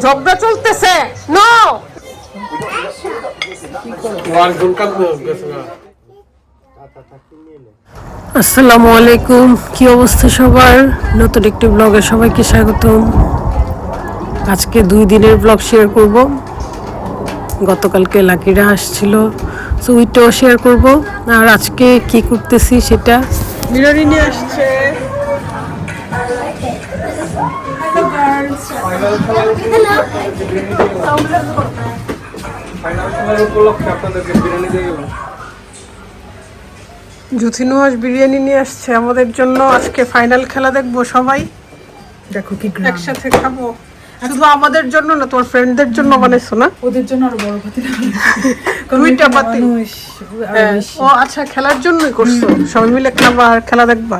ঝগড়া চলতেছে। নো আসসালামু আলাইকুম, কি অবস্থা সবার? নতুন একটি ব্লগে সবাইকে স্বাগতম। আজকে 2 দিনের ব্লগ শেয়ার করব। গতকালকে লাকিরা আসছিল, সো ওইটাও শেয়ার করব। আর আজকে কি করতেছি সেটা মিররি নিয়ে আসছে। জুথিনুয়াস বিরিয়ানি নিয়ে আসছে আমাদের জন্য। আজকে ফাইনাল খেলা দেখবো সবাই। দেখো কি একসাথে খাবো, শুধু আমাদের জন্য না, তোমার ফ্রেন্ডদের জন্য বানাইছো না? ওদের জন্য আরো বড় পাতি দুইটা পাতি। ও আচ্ছা, খেলার জন্যই করছো? সবাই মিলে খাবা আর খেলা দেখবা।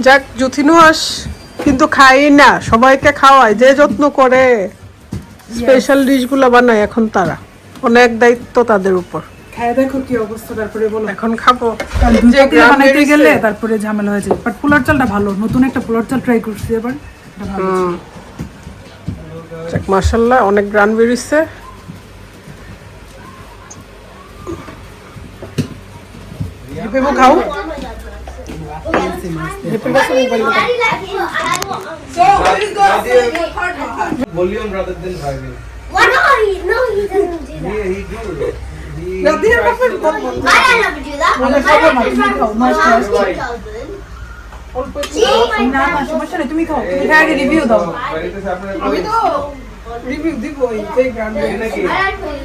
যাক, জুথিনুয়াস কিন্তু খাই না, সবাইকে খাওয়ায়, যে যত্ন করে স্পেশাল ডিশগুলো বানায় এখন তারা। অনেক দায়িত্ব তাদের উপর। খায় দেখো কি অবস্থা, তারপরে বলো। এখন খাবো, যে বানাইতে গেলে তারপরে ঝামেলা হয়ে যায়। বাট পোলার চালটা ভালো, নতুন একটা পোলার চাল ট্রাই করছি এবার, এটা ভালো ছিল। যাক মাশাআল্লাহ, অনেক গ্রান বেরিয়েছে। হেপেবো খাও। Volume rather than driving. Why not? No, he doesn't do that. Yeah, he do. I never do that. না না সমস্যা নেই, তুমি খাও, তুমি আগে রিভিউ দাও। আমি তো রিভিউ দিবই, যে গ্রান বেরিয়েছে।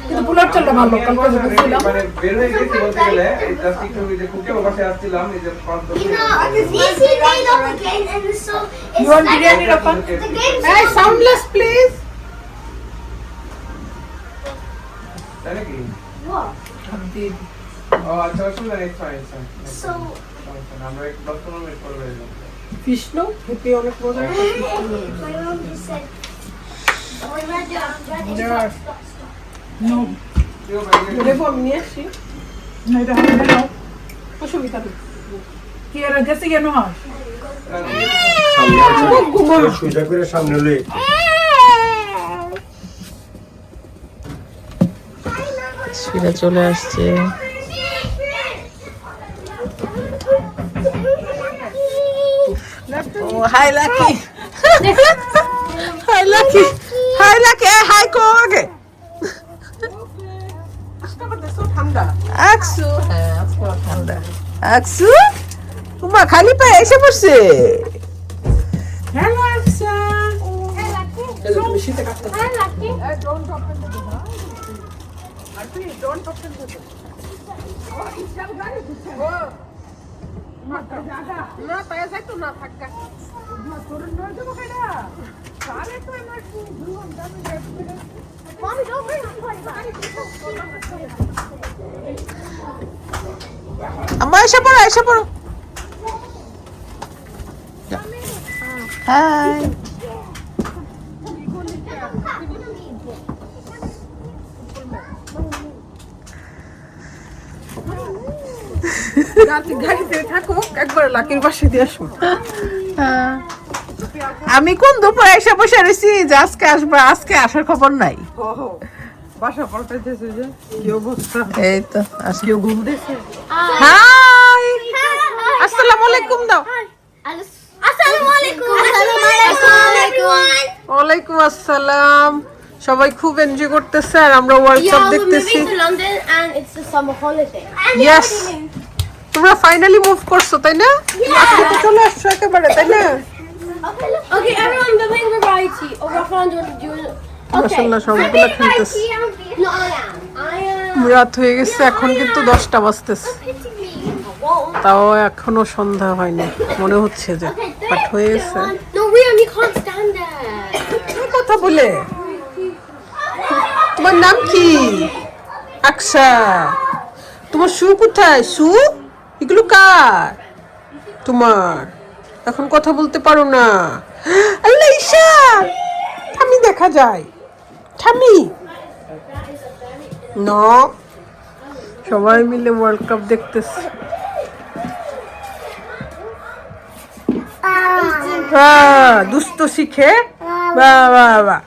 কিন্তু পোলার চালটা ভালো, কালকে যেটা ছিল। মানে বের হয়ে গেছি বলতে গেলে এই জাস্ট একটু ওই যে কুকে বাসায় আসছিলাম, এই যে first You know, this is made up again, and so it's You want biryani, Rafa? the game's Hey, soundless please. তাই নাকি? what? ও আচ্ছা, শুনলেন, it's fine, it's fine. So, আমরা একটু 10-15 মিনিট পরে বের হলাম। কৃষ্ণ হেপি অনেক মজা। my mom just said, no দেবো আমি নিয়ে আসি। না, এটা হাতে দাও। অসুবিধা নেই। কি এর গেছে কেন হয়? সোজা করে সামনে লই। সেটা চলে আসছে। ও hi Lucky, hi Lucky, hi Lucky, hi কো আগে। ঠান্ডা আকসু, হ্যাঁ আজকে ঠান্ডা। আকসু তোমার খালি পায়ে এসে পড়ছে। হ্যালো আকসা। তুমি শীতে কাটতে ডোন্ট ওপেন দ্য ডোর। আর তুই ডোন্ট ওপেন দ্য ডোর। না পায়ে যাই তো না থাকা। Mommy, don't bring the toy back. আম্মা এসে পড়ো, এসে পড়ো। হাই। গাড়িতে থাকুক, একবার লাকির পাশে দিয়ে আসবো। আমি কোন দুপুরে এসে বসে রয়েছি যে আজকে আসবে, আজকে আসার খবর নাই। বাসা পাল্টাইতেছে যে কি অবস্থা। এই তো আজকে কেউ ঘুম দিয়েছে। হাই, আসসালামু আলাইকুম দাও। Assalamualaikum. Everyone. ওয়ালাইকুম আসসালাম। সবাই খুব এনজয় করতেছে আর আমরা ওয়ার্ল্ড কাপ দেখতেছি। to London and it's the summer holiday. Yes, তোমরা ফাইনালি মুভ করছো তাই না? আজকে তো চলে আসছো একেবারে, তাই না? Okay, everyone, we're playing variety. Oh, Rafa, do you want to do it? মাশাআল্লাহ সবগুলো খেলতেছে। No, I am. রাত হয়ে গেছে, এখন কিন্তু 10টা বাজতেছে। তাও এখনো সন্ধ্যা হয়নি, মনে হচ্ছে যে বাট হয়ে গেছে। No, we can't stand there. কি কথা বলে? তোমার নাম কি? আকশা। তোমার শু কোথায়? শু এগুলো কার? তোমার। এখন কথা বলতে পারো না। আল্লাহ ঈশা, ঠামি দেখা যায়, ঠামি। ন সবাই মিলে ওয়ার্ল্ড কাপ দেখতেছে। দুষ্ট শিখে, বাহ বাহ বাহ।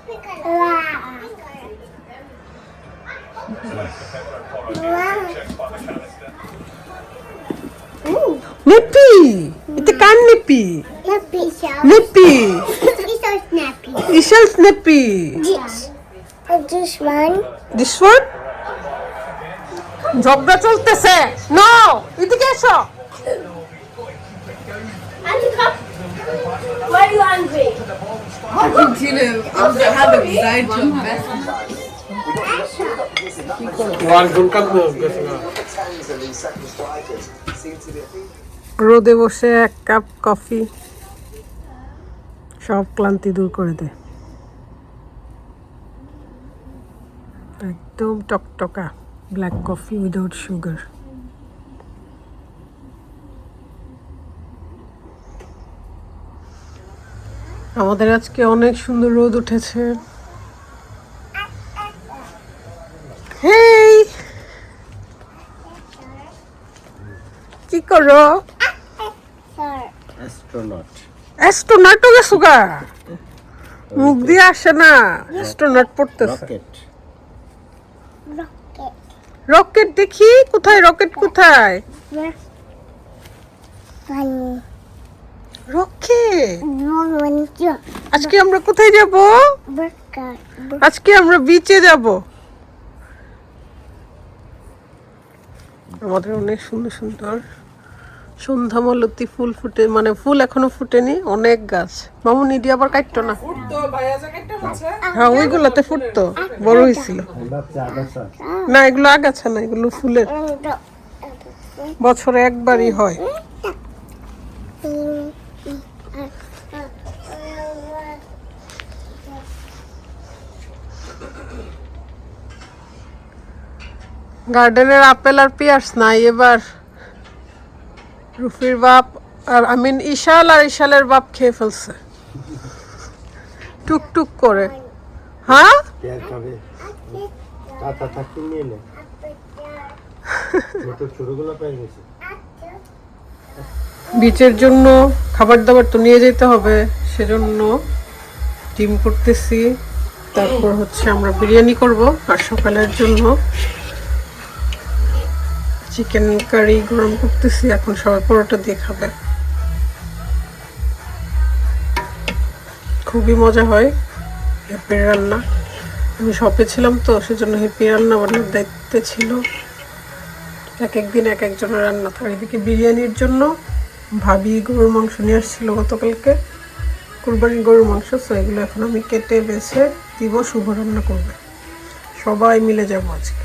নেপি, এটা কার নেপি? নেপি, ইশালস nappy. This one. This one? ঝগড়া চলতেছে। নো, এদিকে এসো। Auntie, come. Why are you angry? রোদে বসে এক কাপ কফি সব ক্লান্তি দূর করে দেয়। একদম টকটকা ব্ল্যাক কফি উইদাউট সুগার। আমাদের আজকে অনেক সুন্দর রোদ উঠেছে। হেই, কি করো? অ্যাস্ট্রোনট অ্যাস্ট্রোনটও গেছো গা? মুখ দিয়ে আসে না, অ্যাস্ট্রোনট পড়তেছে। রকেট রকেট দেখি কোথায়, রকেট কোথায়? রকেট আজকে আমরা কোথায় যাব? আজকে আমরা বিচে যাব। আমাদের অনেক সুন্দর সুন্দর সন্ধ্যা মালতী ফুল ফুটে, মানে ফুল এখনো ফুটেনি, অনেক গাছ। মামুন ইডি আবার কাটতো না। হ্যাঁ, ওইগুলাতে ফুটতো, বড় হয়েছিল। না, এগুলো আগাছা না, এগুলো ফুলের, বছরে একবারই হয়। গার্ডেনের আপেল আর পিয়ার্স নাই এবার। রুফির বাপ আর ইশাল আর ইশালের বাপ খেয়ে ফেলছে টুকটুক করে। হ্যাঁ, পেয়ার খাবে, কাঁচা থাকতে নিয়ে নে, ছোট ছোটগুলো পেয়ে গেছে। বিচের জন্য খাবার দাবার তো নিয়ে যেতে হবে, সেজন্য ডিম করতেছি। তারপর হচ্ছে আমরা বিরিয়ানি করব, আর সকালের জন্য চিকেন কারি গরম করতেছি। এখন সবাই পরোটা দিয়ে খাবে। খুবই মজা হয় হেপের রান্না। আমি শপে ছিলাম তো, সেজন্য হেপি রান্না বান্নার দায়িত্বে ছিল। এক একদিন এক একজনের রান্না থাকে। এদিকে বিরিয়ানির জন্য ভাবি গরুর মাংস নিয়ে আসছিল গতকালকে, কুরবানির গরুর মাংস। তো এগুলো এখন আমি কেটে বেছে দিব, শুভ রান্না করবে। সবাই মিলে যাবো আজকে।